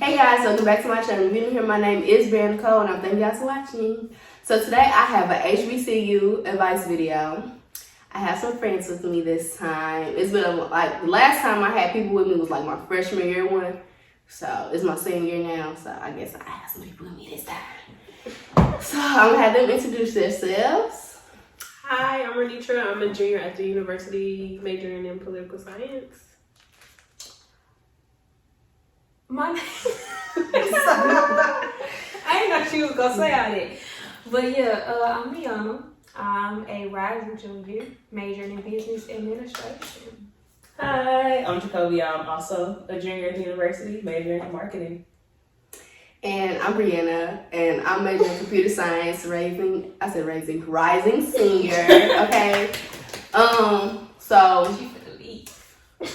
Hey guys, welcome back to my channel. If you're new here, my name is Brianna Cole and I thank you guys for watching. So today I have an HBCU advice video. I have some friends with me this time. It's been the last time I had people with me was like my freshman year one. So it's my senior year now, so I guess I have some people with me this time. So I'm gonna have them introduce themselves. Hi, I'm Renitra. I'm a junior at the university majoring in political science. My name. I didn't know she was gonna say all that. But yeah, I'm Rihanna. I'm a rising junior, majoring in business administration. Hi, I'm Jacoby. I'm also a junior at the university, majoring in marketing. And I'm Brianna, and I'm majoring in computer science, rising senior, okay? So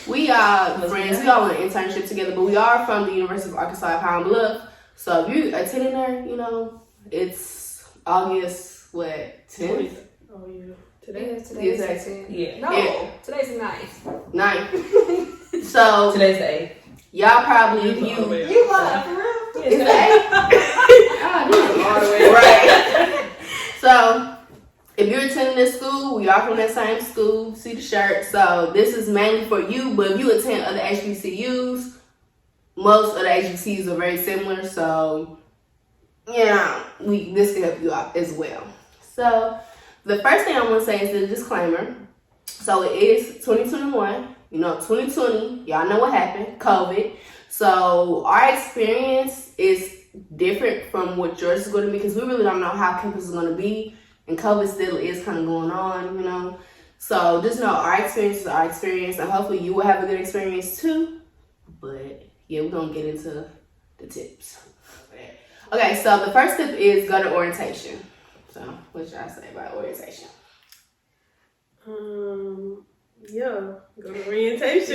we are friends, we all in an internship together, but we are from the University of Arkansas at Pine Bluff. So if you're attending there, you know, it's August, 10th? Oh, yeah. Today's the 10th. Yeah. No, today's the 9th. 9th. So Today's the 8th. y'all probably, You lied, for real? it's the 8th? Right. So if you're attending this school, we are from that same school, see the shirt. So this is mainly for you, but if you attend other HBCUs, most of the HBCUs are very similar. So, yeah, this can help you out as well. So the first thing I want to say is the disclaimer. So it is 2021. You know, 2020, y'all know what happened, COVID. So our experience is different from what yours is going to be because we really don't know how campus is going to be. And COVID still is kind of going on, you know. So just know our experience is our experience, and hopefully you will have a good experience too. But yeah, we're gonna get into the tips. Okay, so the first tip is go to orientation. So what should I say about orientation? Yeah, go to orientation.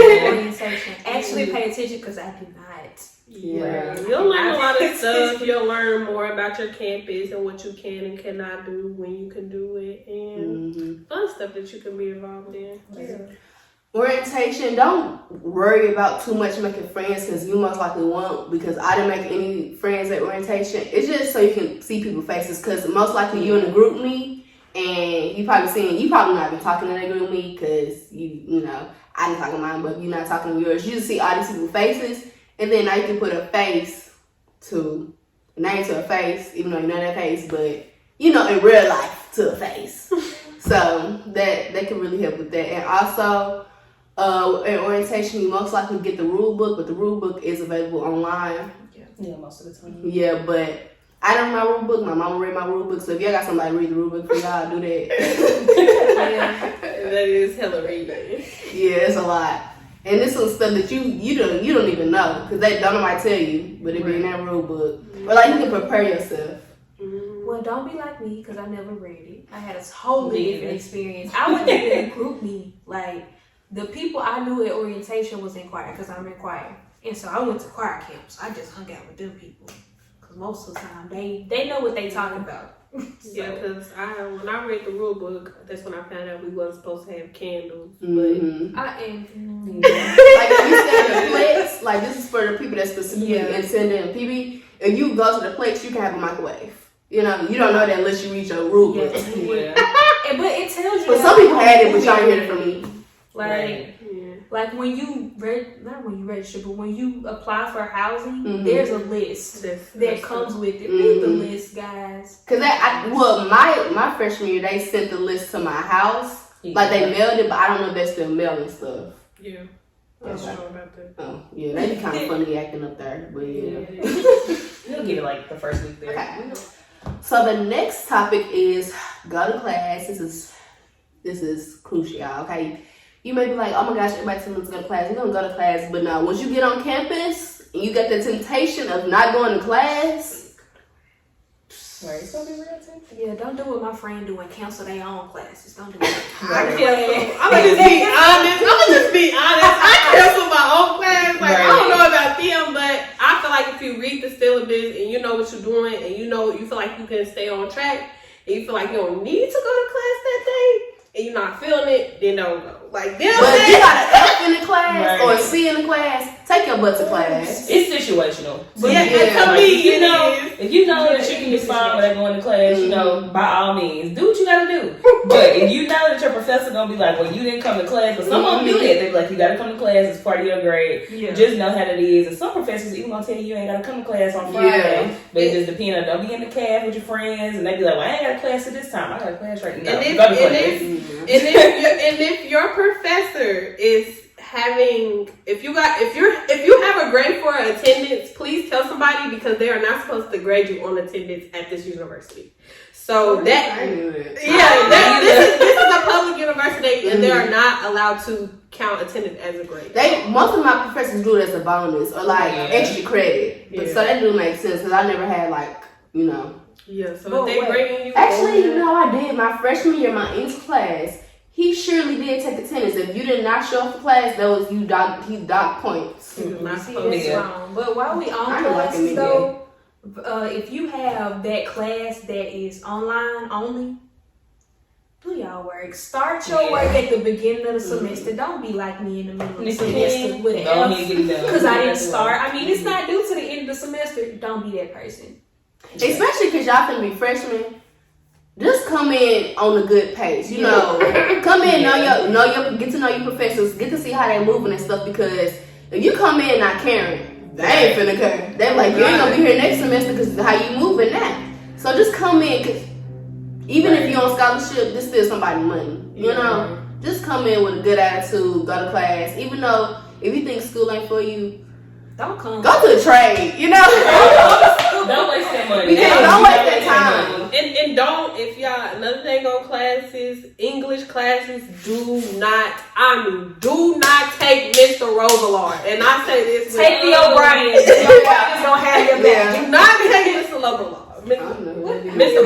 Orientation. Actually pay attention because I do not. Yeah. You'll learn a lot of stuff. You'll learn more about your campus and what you can and cannot do, when you can do it, and fun stuff that you can be involved in. Yeah. Orientation, don't worry about too much making friends because you most likely won't, because I didn't make any friends at orientation. It's just so you can see people's faces because most likely you're in a group meet and you probably not been talking to that group meet because you know, I didn't talk to mine, but you're not talking to yours. You just see all these people's faces. And then now you can put a face to a name to a face, even though you know that face, but you know, in real life to a face. So that can really help with that. And also, in orientation, you most likely get the rule book, but the rule book is available online. Yeah, most of the time. Yeah, but I don't know my rule book. My mama read my rule book, so if y'all got somebody read the rule book for y'all, do that. Yeah, that is hella reading. Yeah, it's a lot. And this is stuff that you don't even know because they don't nobody tell you, but it be in that rule book. Or like you can prepare yourself. Well, don't be like me because I never read it. I had a totally different experience. I wasn't even in group me. Like the people I knew at orientation was in choir because I'm in choir, and so I went to choir camps. I just hung out with them people because most of the time they know what they talking about. Yeah, because when I read the rule book, that's when I found out we wasn't supposed to have candles. But I am. Like if you stand the plates, like this is for the people that specifically attending PB. If you go to the plates, you can have a microwave. You know, you don't know that unless you read your rule book. Yeah. But it tells you. But some people had it, but y'all hear it from me. Like when you not when you register, but when you apply for housing, there's a list that comes with it. Read the list, guys. Cause my freshman year they sent the list to my house. Like they mailed it, but I don't know if they're still mailing stuff. Yeah, I'm sure about that. Oh yeah, they be kind of funny acting up there, but yeah. You'll get it like the first week there. Okay. So the next topic is go to class. This is crucial, y'all. Okay. You may be like, oh my gosh, everybody telling me to go to class. You're going to go to class. But now, once you get on campus and you got the temptation of not going to class. Right, it's going to be real too. Yeah, don't do what my friend do and cancel their own classes. Don't do it. I'm going to just be honest. I cancel my own class. Like, I don't know about them, but I feel like if you read the syllabus and you know what you're doing and you feel like you can stay on track and you feel like you don't need to go to class that day, and you're not feeling it, then don't go. Like, But if you got an F in the class or a C in the class, take your butt to class. It's situational. But to like, me, if you know that you can respond without going to class, you know, by all means, do what you gotta do. But if you know that your professor gonna be like, well, you didn't come to class, but some of them do that. They be like, you gotta come to class, it's part of your grade. Yeah. Just know how that is. And some professors even gonna tell you ain't gotta come to class on Friday. But it just depends on, don't be in the caf with your friends, and they be like, well, I ain't got a class at this time. I got a class right now. And if your professor is having, if you have a grade for attendance, please tell somebody, because they are not supposed to grade you on attendance at this university. So this is a public university, and they are not allowed to count attendance as a grade. Most of my professors do it as a bonus or like extra credit. But, so that do make sense because I never had Yeah, so if they grading you. Actually, I did. My freshman year, my English class, he surely did take attendance. If you did not show up for class, that was he docked points. That's wrong. But while we on classes though, if you have that class that is online only, do y'all work. Start your work at the beginning of the semester. Don't be like me in the middle of the semester with an F because I didn't start. I mean, it's not due to the end of the semester. Don't be that person. Especially because y'all finna be freshmen. Just come in on a good pace, you know. Come in, get to know your professors, get to see how they moving and stuff. Because if you come in not caring, they ain't finna care. They're like, you ain't gonna be here next semester because how you moving now. So just come in, cause even if you're on scholarship, this still somebody's money. You know, just come in with a good attitude, go to class. Even though if you think school ain't for you, don't come. Go to the trade, you know. Don't waste that money. Don't waste that time. And don't, if y'all, another thing on classes, English classes, do not take Mr. Robillard. And I say this. Take the O'Brien. Your O'Brien's gonna have your back. Do not take Mr. Robillard. Mr.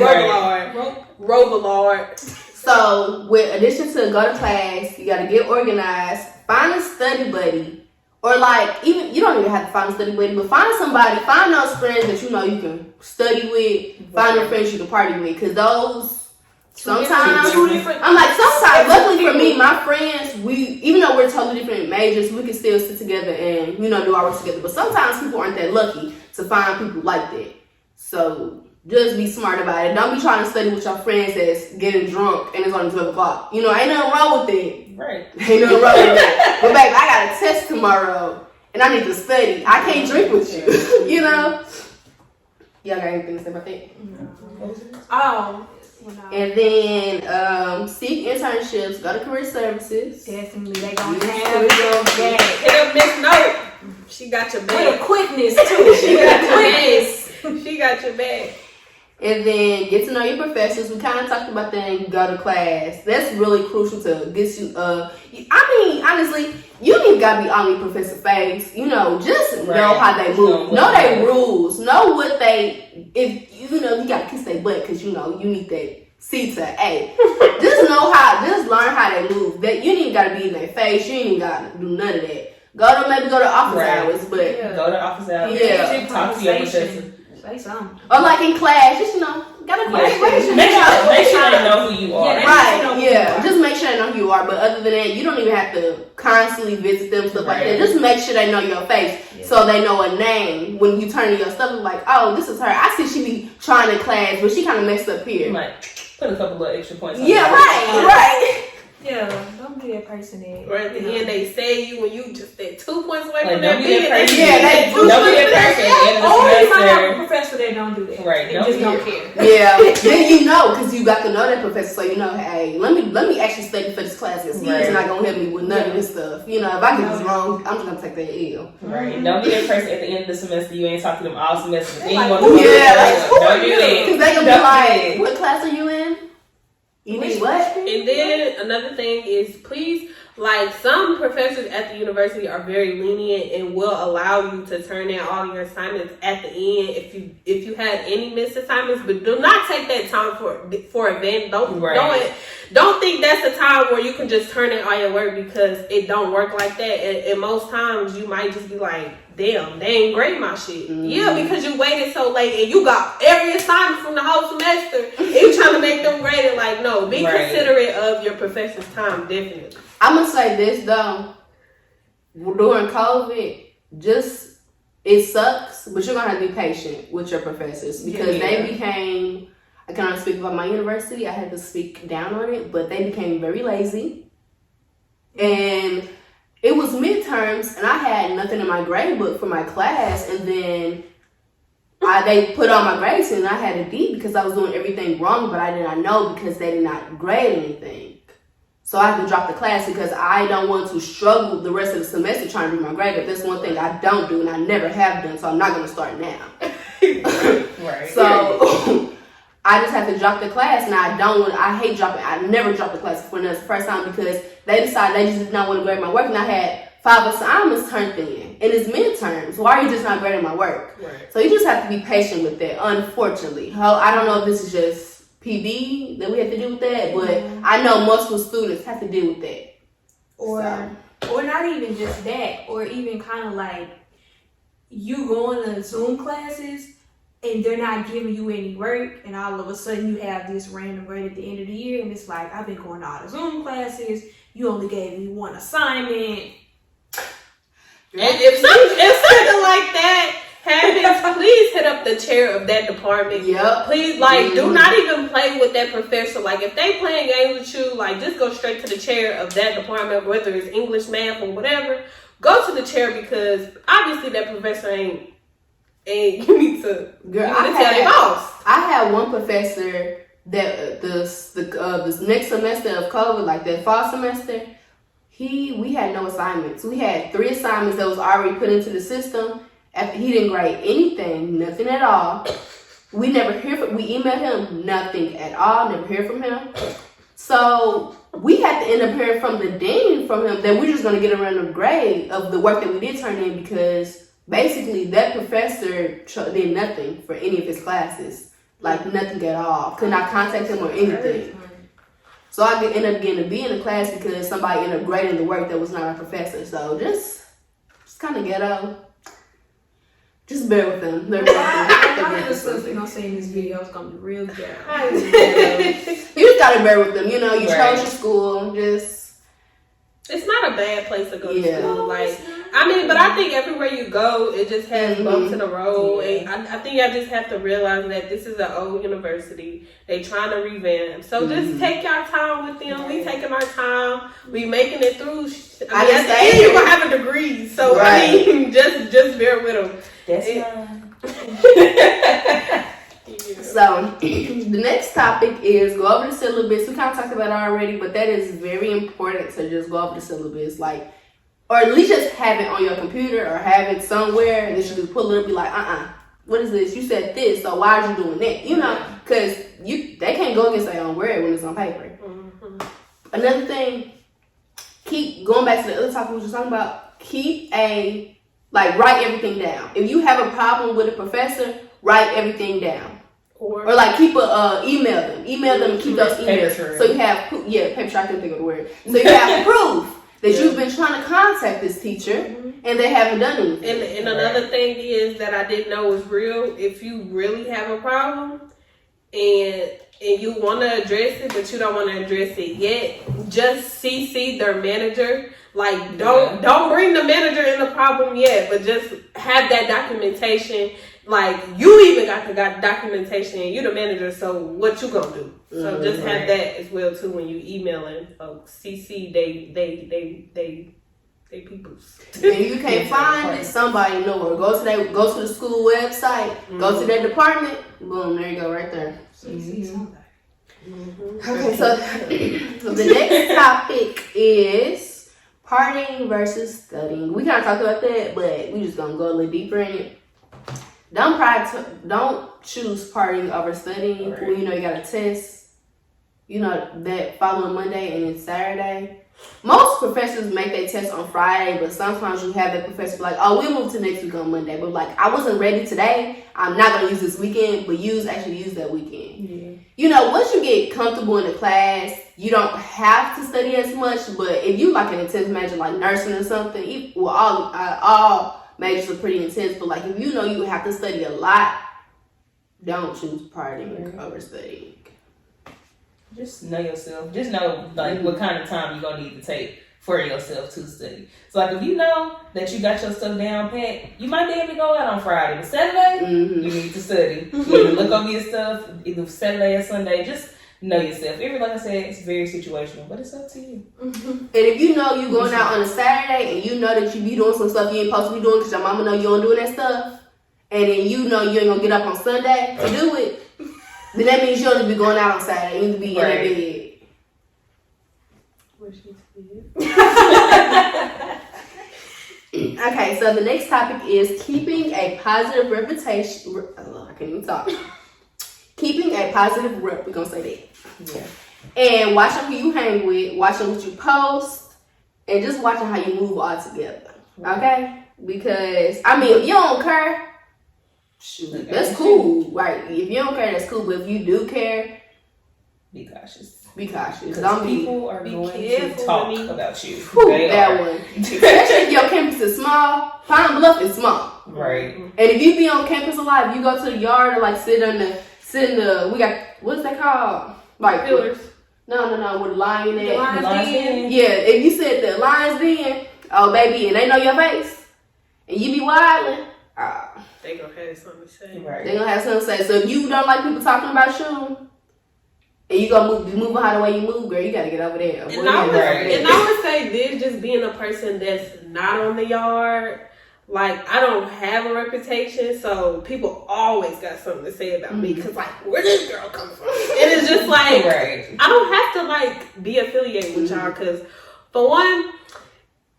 Robillard. So, with addition to go to class, you gotta get organized, find a study buddy. Or even you don't even have to find a study buddy, but find those friends that you know you can study with, find your friends you can party with, because those sometimes, luckily for me, my friends, even though we're totally different majors, we can still sit together and, do our work together, but sometimes people aren't that lucky to find people like that. So, just be smart about it. Don't be trying to study with your friends that's getting drunk and it's only 12 o'clock. Ain't nothing wrong with it. Right. Ain't nothing wrong with that. But baby, I got a test tomorrow and I need to study. I can't drink with you. Y'all got anything to say about that? And then seek internships, go to career services. Definitely, they gonna have that. Hit up Miss Note. She got your back. With a quickness too. She got quickness. She got your back. And then get to know your professors. We kind of talked about that and go to class. That's really crucial to get you. Honestly, you ain't gotta be on your professor face. Just know how they move. Know their rules. Know what if you gotta kiss their butt because you need that C to A. Just learn how they move. That you ain't gotta be in their face. You ain't gotta do none of that. Go to office hours, but go to office hours. Yeah, talk to your professor. Say something. Or in class, just got a graduation. Make sure they know who you are. Just make sure they know who you are. But other than that, you don't even have to constantly visit them, stuff like that. Just make sure they know your face, so they know a name when you turn to your stuff. Like, oh, this is her. I see she be trying in class, but she kind of messed up here. Put a couple of extra points on right. Yeah, don't be that person that. Right at the end, they say you when you just stay 2 points away from don't that be that person. Don't be that person. Or you might have a professor that don't do that. Right. They just don't care. Yeah. Then because you got to know that professor, so hey, let me actually study for this class because he's not gonna help me with none of this stuff. If I get this wrong, I'm just gonna take that L. Right. Don't be that person at the end of the semester you ain't talk to them all semester. Then Don't do that. Because they gonna be like, what class are you in? You need what? And then another thing is, please, some professors at the university are very lenient and will allow you to turn in all your assignments at the end if you had any missed assignments. But do not take that time for event. Don't think that's the time where you can just turn in all your work, because it don't work like that. And most times you might just be like, damn, they ain't grade my shit. Yeah, because you waited so late and you got every assignment from the whole semester and you trying to make them grade it. Like, no, be considerate of your professor's time, definitely. I'm going to say this, though. During COVID, it sucks, but you're going to have to be patient with your professors because they became, I cannot speak about my university. I had to speak down on it, but they became very lazy. And it was midterms, and I had nothing in my grade book for my class, and then they put all my grades in, and I had a D because I was doing everything wrong, but I did not know because they did not grade anything. So I had to drop the class because I don't want to struggle the rest of the semester trying to do my grade. But that's one thing I don't do, and I never have done, so I'm not going to start now. Right. So I just have to drop the class, and I hate dropping. I never dropped the class before. And that's the first time because they decided they just did not want to grade my work, and I had 5 assignments turned in, and it's midterms. Why are you just not grading my work? Right. So you just have to be patient with that, unfortunately. I don't know if this is just PB that we have to deal with that, but I know multiple students have to deal with that. Or not even just that, or even kind of like you going to Zoom classes and they're not giving you any work, and all of a sudden you have this random grade at the end of the year, and it's like, I've been going to all the Zoom classes, you only gave me one assignment. And if something like that happens, please hit up the chair of that department. Yep. Please, do not even play with that professor. Like, if they playing games with you, like, just go straight to the chair of that department, whether it's English, math, or whatever. Go to the chair because obviously that professor ain't. And you need to tell your boss. I had one professor that this next semester of COVID, like that fall semester, we had no assignments. We had 3 assignments that was already put into the system. He didn't grade anything, nothing at all. We never we emailed him, nothing at all, never hear from him. So we had to end up hearing from the dean from him that we're just going to get a random grade of the work that we did turn in because basically that professor did nothing for any of his classes. Like nothing at all. Could not contact him or anything. So I could end up getting a B in the class because somebody ended up grading the work that was not our professor. So just kind of ghetto. Just bear with them. They're the stuff you're gonna say in this video is gonna be real ghetto. You just gotta bear with them. You know, you chose your school. It's not a bad place to go to school. Like, I mean, but I think everywhere you go, it just has bumps in the road. And I think I just have to realize that this is an old university. They trying to revamp. So just take your time with them. We taking our time. We making it through. I mean, at the end, you're going to have a degree. So, I mean, just bear with them. That's fine. So, the next topic is go over the syllabus. We kind of talked about it already, but that is very important to just go over the syllabus. Like, or at least just have it on your computer or have it somewhere and then you just pull it up and be like, what is this? You said this, so why are you doing that? You know, because they can't go against their own word when it's on paper. Mm-hmm. Another thing, keep going back to the other topic we were just talking about, write everything down. If you have a problem with a professor, write everything down. Or keep email them and keep those emails. So you have, paper trail, I couldn't think of the word. So you have proof that you've been trying to contact this teacher and they haven't done anything. And another thing is that I didn't know was real. If you really have a problem and you want to address it, but you don't want to address it yet, just CC their manager. Like, don't bring the manager in the problem yet, but just have that documentation. Like, you even got the documentation and you the manager, so what you gonna do? So just have that as well too when you emailing folks. CC they peoples. And you can't find it, somebody nowhere. Go to the school website, go to their department, boom, there you go right there. Okay, so the next topic is partying versus studying. We kind of talked about that, but we just gonna go a little deeper in it. Don't choose partying over studying. Right. When you know you got a test, you know, that following Monday and it's Saturday. Most professors make their test on Friday, but sometimes you have that professor like, oh, we'll move to next week on Monday. But like, I wasn't ready today. I'm not going to use this weekend, but actually use that weekend. Yeah. You know, once you get comfortable in the class, you don't have to study as much. But if you like an intense major like nursing or something, all majors are pretty intense, but like if you know you have to study a lot, don't choose partying over studying. Just know yourself. Just know like what kind of time you're gonna need to take for yourself to study. So like if you know that you got your stuff down pat, you might be able to go out on Friday, but Saturday you need to study. You need to look over your stuff either Saturday or Sunday. Just know yourself. Like I said, it's very situational, but it's up to you. And if you know you're going out on a Saturday and you know that you be doing some stuff you ain't supposed to be doing because your mama know you don't doing that stuff, and then you know you ain't gonna get up on Sunday to do it, then that means you don't need to be going out on Saturday. You need to be in that bed. Okay, so the next topic is keeping a positive reputation. I can't even talk. Keeping a positive rep. We're gonna say that. Yeah. And watching who you hang with, watching what you post, and just watching how you move all together. Okay? Because I mean, if you don't care, shoot, that's cool. Right? If you don't care, that's cool. But if you do care, be cautious. Be cautious. Because people are going to talk about you. That one. Especially if your campus is small. Pine Bluff is small. Right. And if you be on campus a lot, if you go to the yard or like sit in the we got, what's that called? Like pillars. No, with the lion in. The lion's den. Yeah, if you sit the lion's den, oh baby, and they know your face, and you be wilding, they gonna have something to say. Right. They gonna have something to say. So if you don't like people talking about you, and you gonna be moving how the way you move, girl, you gotta get over there. And I would say this, just being a person that's not on the yard, like I don't have a reputation, so people always got something to say about me. Cause like, where this girl come from? And it's just like, I don't have to like be affiliated with y'all. Cause for one,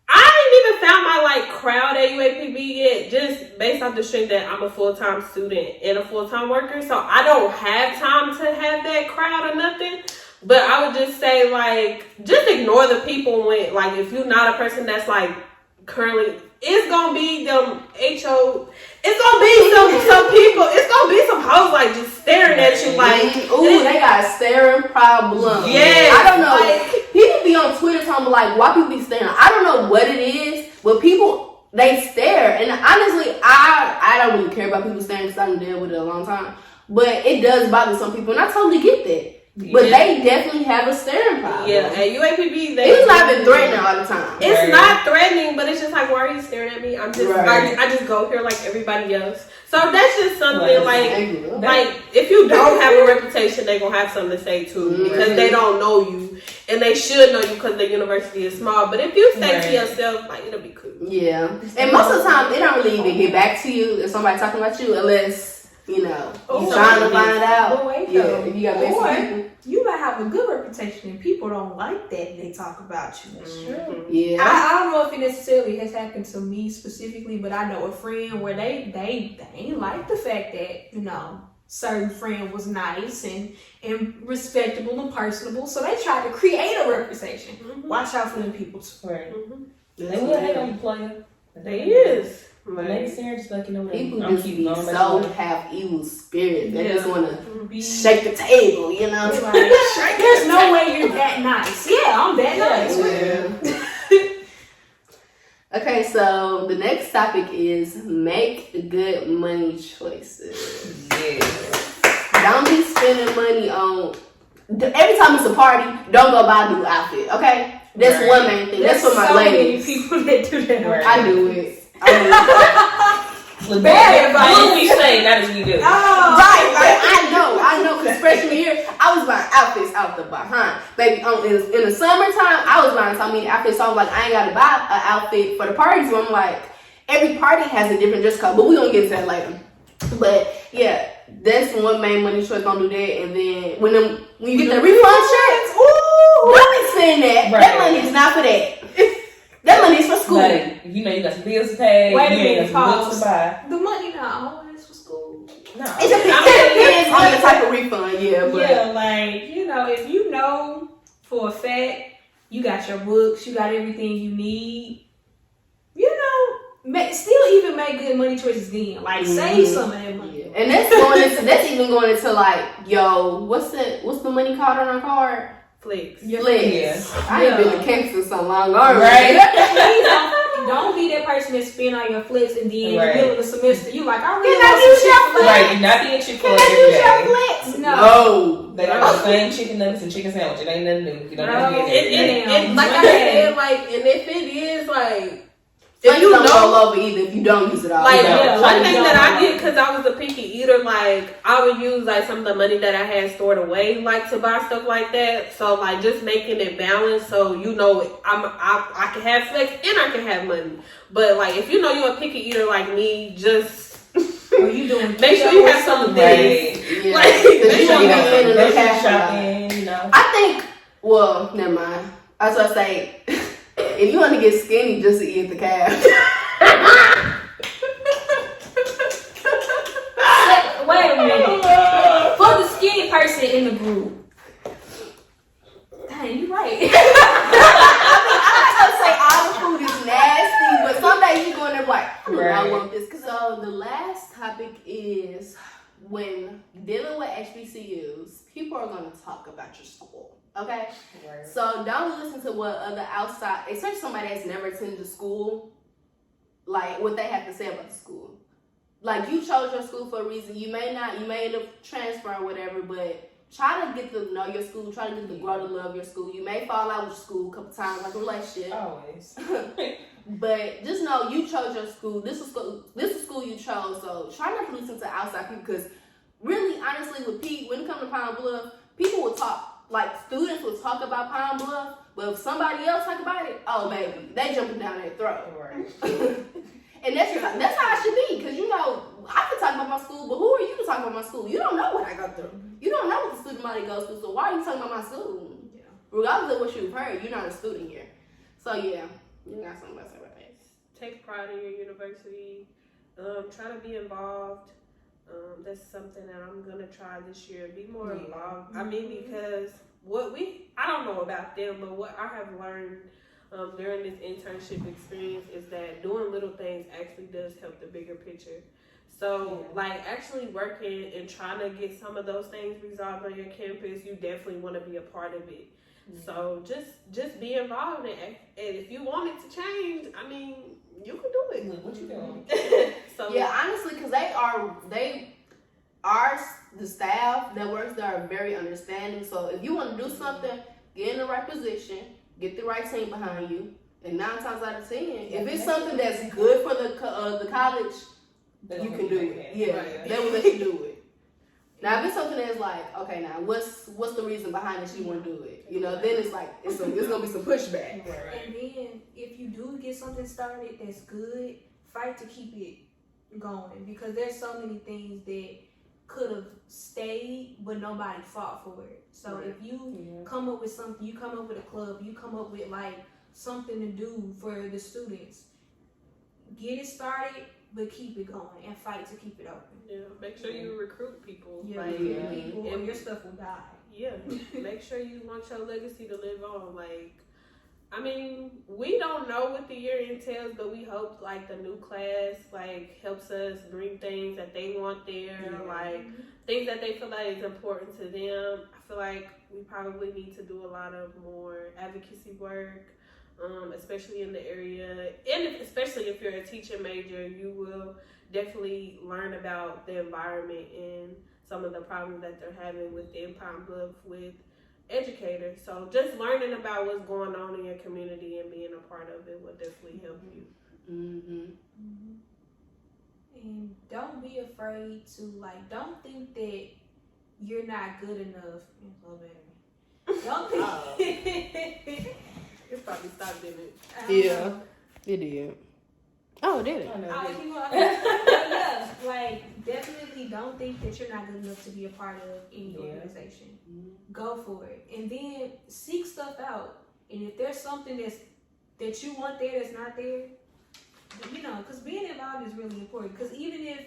I ain't even found my like crowd at UAPB yet, just based off the strength that I'm a full-time student and a full-time worker. So I don't have time to have that crowd or nothing. But I would just say like, just ignore the people when like, if you're not a person that's like currently, it's gonna be them HO, it's gonna be some people, it's gonna be some hoes like just staring at you like, ooh, they got a staring problem. Yeah, I don't know. Like, people be on Twitter talking like, why people be staring? I don't know what it is, but people, they stare. And honestly, I don't really care about people staring because I've been dealing with it a long time. But it does bother some people, and I totally get that. But they definitely have a staring problem. Yeah, at UAPB, it's not been threatening all the time. It's not threatening, but it's just like, why are you staring at me? I'm just, I just go here like everybody else. So that's just something like if you don't have a reputation, they gonna have something to say too because they don't know you, and they should know you because the university is small. But if you stay to yourself, like it'll be cool. Yeah, and most of the time they don't really even get back to you if somebody's talking about you unless. You know, you're trying to find out. If you got people. You might have a good reputation and people don't like that and they talk about you. That's true. Yeah. I don't know if it necessarily has happened to me specifically, but I know a friend where they ain't like the fact that, you know, certain friend was nice and respectable and personable. So they tried to create a reputation. Watch out for them people too. They will hate on you, player. They is. Lady Sarah just like, you know, people just be so have evil spirits. They just want to shake the table, you know? Like, there's no way you're that nice. Yeah, I'm that nice. Yeah. Okay, so the next topic is make good money choices. Don't be spending money on... Every time it's a party, don't go buy a new outfit, okay? That's one main thing. That's for my ladies. Many people that do that. I do it. Bad advice. What we say, not as we do. Right. I know. Because freshman year, I was buying outfits out the behind. Baby, in the summertime, I was buying so many outfits. So I was like, I ain't got to buy an outfit for the party. So I'm like, every party has a different dress code. But we're going to get to that later. But yeah, that's one main money choice. Don't do that. And then when you get the refund checks, don't be saying that. Right. That money is not for that. That money is for school. Like, you know you got some bills to pay. Wait a minute, you got some books to buy. The money not always for school. No. It depends on the type of refund, But like, you know, if you know for a fact you got your books, you got everything you need, you know, still even make good money choices then. Like, save some of that money. Yeah. And that's even going into like, yo, what's the money called on our card? Flex. Flex. I ain't been to campus in so long, right? Don't be that person that spend on your flex and then in the Right. middle of the semester, you like, I really Can I want use some your Chick-fil-A. Right, you're not being Chick-fil-A Can I every use your day. flex? No. They got the same chicken nuggets and chicken sandwich. It ain't nothing new. You don't have to No. get it every day. And like I said, like, and if it is like, If you don't know- roll over either, if you don't use it all. like Yeah. one thing Yeah. that I did because I was a picky eater, like I would use like some of the money that I had stored away, like to buy stuff like that. So like just making it balanced, so you know I can have flex and I can have money. But like if you know you're a picky eater like me, just Or you doing make sure you have some things. Right. Yeah. Like, Because they you should don't be be in the Grocery cash shop. shopping, you know. I think, well, never mind. I was going to say, if you want to get skinny, just to eat the calf. Wait a minute. For the skinny person in the group. Dang, you right. I was say all the food is nasty, but some days you go in there like, I Right. want this. So the last topic is when dealing with HBCUs, people are going to talk about your school. Okay? Right. So don't listen to what other outside, especially somebody that's never attended the school, like what they have to say about the school. Like you chose your school for a reason. You may end up transfer or whatever, but try to get to know your school. Try to get to grow to love your school. You may fall out with your school a couple times, like a relationship. Always. But just know you chose your school. This is school you chose. So try not to listen to outside people because really, honestly, with Pete, when it comes to Pine Bluff, people will talk. Like students will talk about Pine Bluff, but if somebody else talk about it, oh baby, they jumping down their throat. Right. And that's how it should be. Because you know, I can talk about my school, but who are you to talk about my school? You don't know what I go through. You don't know what the student body goes through. So why are you talking about my school? Yeah. Regardless of what you've heard, you're not a student here. So yeah, you got something else about that. Take pride in your university. Try to be involved. That's something that I'm gonna try this year. Be more involved. I mean, because I don't know about them, but what I have learned during this internship experience is that doing little things actually does help the bigger picture. So, like actually working and trying to get some of those things resolved on your campus, you definitely want to be a part of it. So just be involved and if you want it to change, I mean, you can do it. Look what you doing. So Yeah, honestly, because the staff that works there are very understanding. So if you want to do something, get in the right position, get the right team behind you, and 9 times out of 10, if it's something that's good for the college, you can do it. Yeah, Right. they will let you do it. Now, if it's something that's like, okay, now what's the reason behind it? You want to do it? You know, then it's like it's gonna be some pushback. Right. And then if you do get something started that's good, fight to keep it going because there's so many things that could have stayed, but nobody fought for it. So if you come up with something, you come up with a club, you come up with like something to do for the students, get it started, but keep it going and fight to keep it open. yeah, make sure you recruit people. Yeah, Like, people, or your stuff will die. yeah, make sure you want your legacy to live on. Like, I mean, we don't know what the year entails, but we hope like the new class like helps us bring things that they want there, like things that they feel like is important to them. I feel like we probably need to do a lot of more advocacy work, especially in the area, and especially if you're a teaching major, you will definitely learn about the environment and some of the problems that they're having within Pine Bluff with educators. So just learning about what's going on in your community and being a part of it will definitely help you. And don't be afraid to don't think that you're not good enough. Oh, baby. Don't think. It's probably stopped, didn't it? Yeah, it did. Oh, did it? Yeah, definitely don't think that you're not good enough to be a part of any organization. Go for it, and then seek stuff out. And if there's something that you want there that's not there, because being involved is really important. Because even if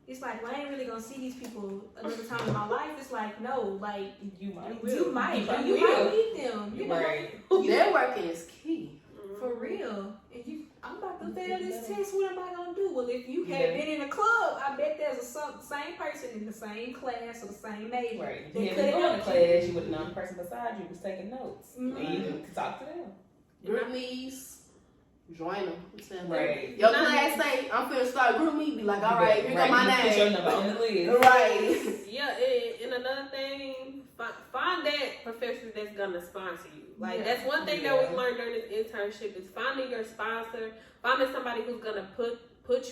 it's like, well, I ain't really gonna see these people another time in my life, it's like, no, like You might. you might meet them. Right. Networking is key. For real. And I'm about to fail this test. What am I gonna do? Well, if you had been in a club, I bet there's same person in the same class or the same major. Right. If They you could hadn't have gone to class, you would have known the person beside you was taking notes. Mhm. And you could talk to them. Group me's join them. Right. Your class say, I'm finna start group me, be like, all right, here go my you put your name. number on the list. Right. Yeah, and another thing, find that professor that's gonna sponsor you. Like that's one thing that we learned during this internship is finding your sponsor, finding somebody who's gonna put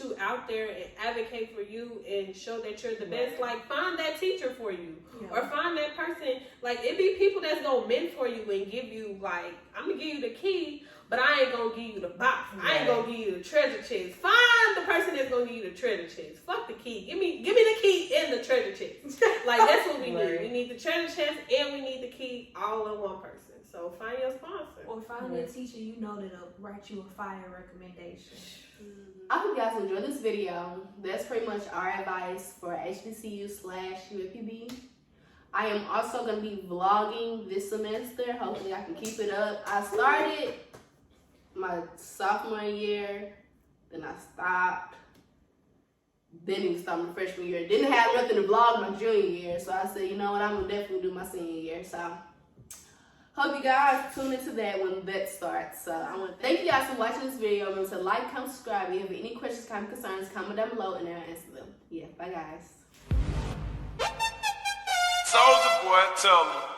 you out there and advocate for you and show that you're the best. Like find that teacher for you, or find that person. Like it be people that's gonna mentor you and give you like, I'm gonna give you the key, but I ain't gonna give you the box. I ain't gonna give you the treasure chest. Find the person that's gonna give you the treasure chest. Fuck the key. Give me the key and the treasure chest. Like that's what we need. We need the treasure chest and we need the key all in one person. So find your sponsor. Or find a teacher you know that'll write you a fire recommendation. I hope you guys enjoyed this video. That's pretty much our advice for HBCU/UAPB. I am also going to be vlogging this semester. Hopefully I can keep it up. I started my sophomore year, then I stopped. Then even started my freshman year. Didn't have nothing to vlog my junior year. So I said, you know what, I'm going to definitely do my senior year. So hope you guys tune into that when that starts. So I want to thank you guys for watching this video. Remember to like, comment, subscribe. If you have any questions, comments, concerns, comment down below and I'll answer them. Yeah, bye guys. Soulja Boy, tell me.